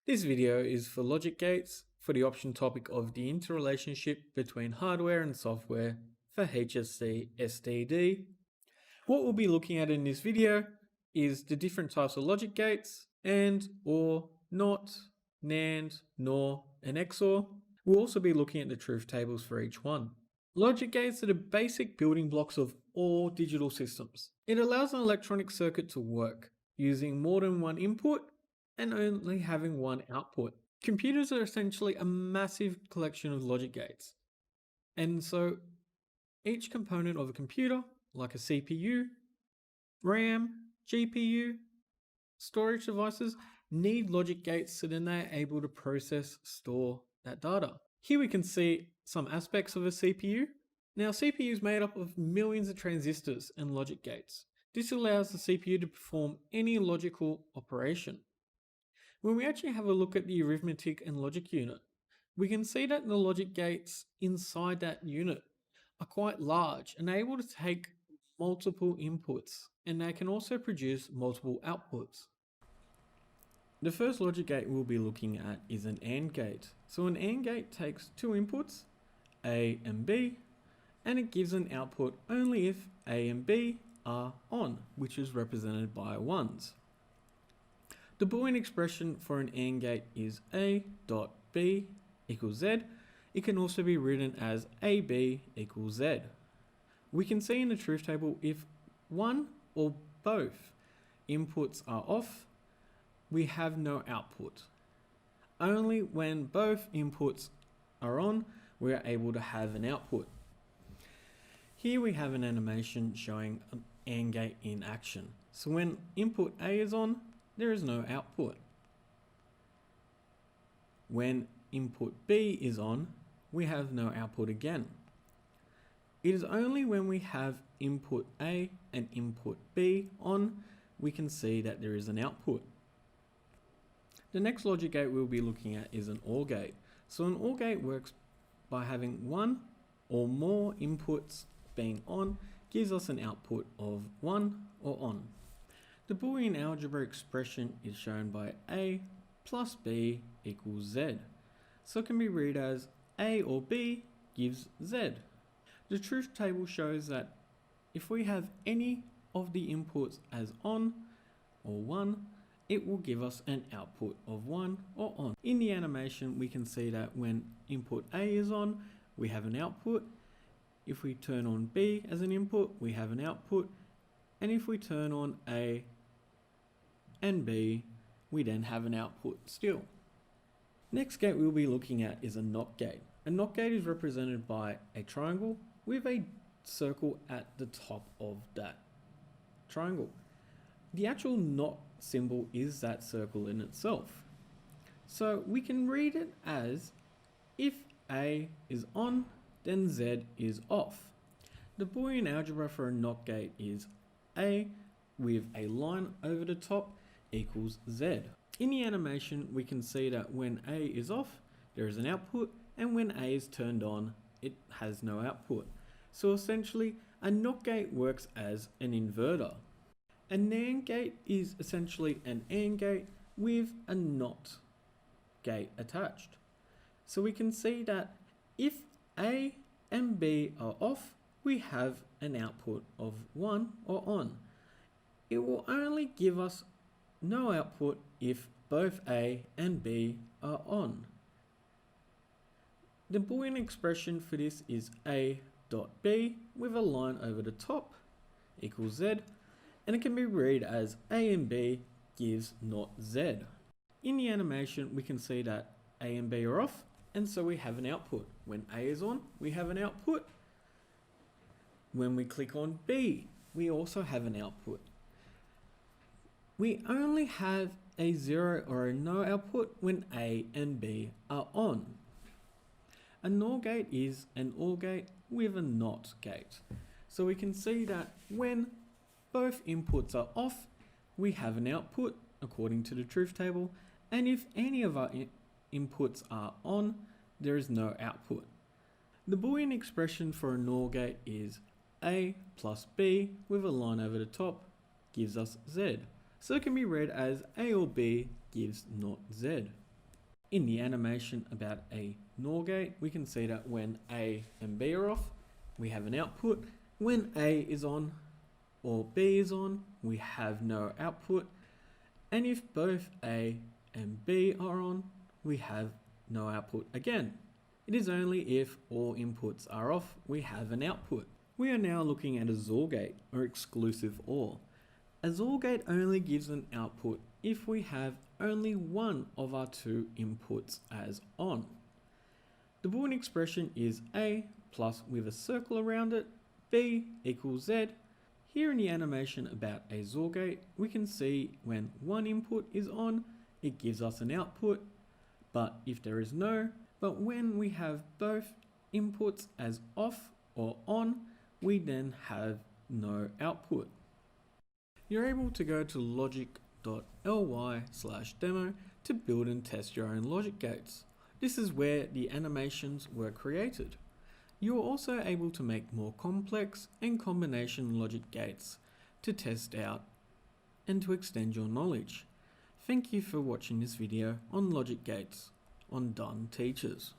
This video is for logic gates for the option topic of the interrelationship between hardware and software for HSC SDD. What we'll be looking at in this video is the different types of logic gates and, or, not, NAND, NOR, and XOR. We'll also be looking at the truth tables for each one. Logic gates are the basic building blocks of all digital systems. It allows an electronic circuit to work using more than one input and only having one output. Computers are essentially a massive collection of logic gates. And so each component of a computer, like a CPU, RAM, GPU, storage devices, need logic gates so then they're able to process, store that data. Here we can see some aspects of a CPU. Now, CPU is made up of millions of transistors and logic gates. This allows the CPU to perform any logical operation. When we actually have a look at the arithmetic and logic unit, we can see that the logic gates inside that unit are quite large and able to take multiple inputs, and they can also produce multiple outputs. The first logic gate we'll be looking at is an AND gate. So an AND gate takes two inputs, A and B, and it gives an output only if A and B are on, which is represented by ones. The Boolean expression for an AND gate is A dot B equals Z. It can also be written as AB equals Z. We can see in the truth table if one or both inputs are off, we have no output. Only when both inputs are on, we are able to have an output. Here we have an animation showing an AND gate in action. So when input A is on, there is no output. When input B is on, we have no output again. It is only when we have input A and input B on, we can see that there is an output. The next logic gate we'll be looking at is an OR gate. So an OR gate works by having one or more inputs being on, gives us an output of 1 or on. The Boolean algebra expression is shown by A plus B equals Z. So it can be read as A or B gives Z. The truth table shows that if we have any of the inputs as on or 1, it will give us an output of 1 or on. In the animation, we can see that when input A is on, we have an output. If we turn on B as an input, we have an output. And if we turn on A and B, we then have an output still. Next gate we'll be looking at is a NOT gate. A NOT gate is represented by a triangle with a circle at the top of that triangle. The actual NOT symbol is that circle in itself. So we can read it as if A is on, then Z is off. The Boolean algebra for a NOT gate is A with a line over the top equals Z. In the animation, we can see that when A is off, there is an output, and when A is turned on, it has no output. So essentially, a NOT gate works as an inverter. A NAND gate is essentially an AND gate with a NOT gate attached. So we can see that if A and B are off, we have an output of 1 or on. It will only give us no output if both A and B are on. The Boolean expression for this is A dot B with a line over the top equals Z, and it can be read as A and B gives not Z. In the animation, we can see that A and B are off, and so we have an output. When A is on, we have an output. When we click on B, we also have an output. We only have a 0 or a no output when A and B are on. A NOR gate is an OR gate with a NOT gate. So we can see that when both inputs are off, we have an output according to the truth table, and if any of our inputs are on, there is no output. The Boolean expression for a NOR gate is A plus B with a line over the top gives us Z. So it can be read as A or B gives not Z. In the animation about a NOR gate, we can see that when A and B are off, we have an output. When A is on or B is on, we have no output. And if both A and B are on, we have no output again. It is only if all inputs are off, we have an output. We are now looking at a XOR gate, or exclusive OR. A XOR gate only gives an output if we have only one of our two inputs as on. The Boolean expression is A plus with a circle around it, B equals Z. Here in the animation about a XOR gate, we can see when one input is on, it gives us an output, but if there is no, but when we have both inputs as off or on, we then have no output. You're able to go to logic.ly/demo to build and test your own logic gates. This is where the animations were created. You are also able to make more complex and combination logic gates to test out and to extend your knowledge. Thank you for watching this video on logic gates on DunneTeaches.